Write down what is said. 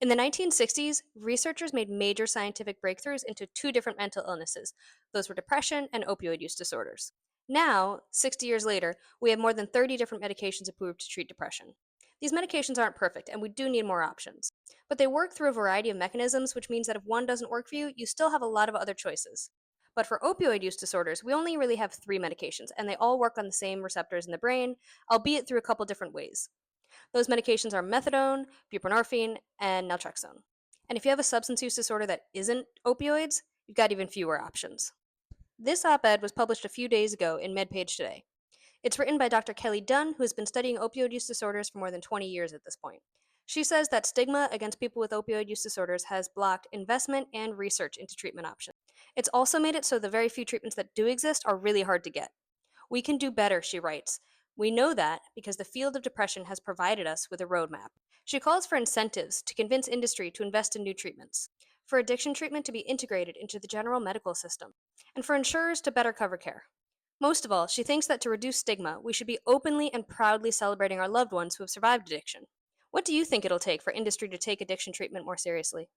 In the 1960s, researchers made major scientific breakthroughs into two different mental illnesses. Those were depression and opioid use disorders. Now, 60 years later, we have more than 30 different medications approved to treat depression. These medications aren't perfect, and we do need more options. But they work through a variety of mechanisms, which means that if one doesn't work for you, you still have a lot of other choices. But for opioid use disorders, we only really have three medications, and they all work on the same receptors in the brain, albeit through a couple different ways. Those medications are methadone, buprenorphine, and naltrexone. And if you have a substance use disorder that isn't opioids, you've got even fewer options. This op ed was published a few days ago in MedPage Today. It's written by Dr. Kelly Dunn, who has been studying opioid use disorders for more than 20 years at this point. She says that stigma against people with opioid use disorders has blocked investment and research into treatment options. It's also made it so the very few treatments that do exist are really hard to get. We can do better, she writes. We know that because the field of depression has provided us with a roadmap. She calls for incentives to convince industry to invest in new treatments, for addiction treatment to be integrated into the general medical system, and for insurers to better cover care. Most of all, she thinks that to reduce stigma, we should be openly and proudly celebrating our loved ones who have survived addiction. What do you think it'll take for industry to take addiction treatment more seriously?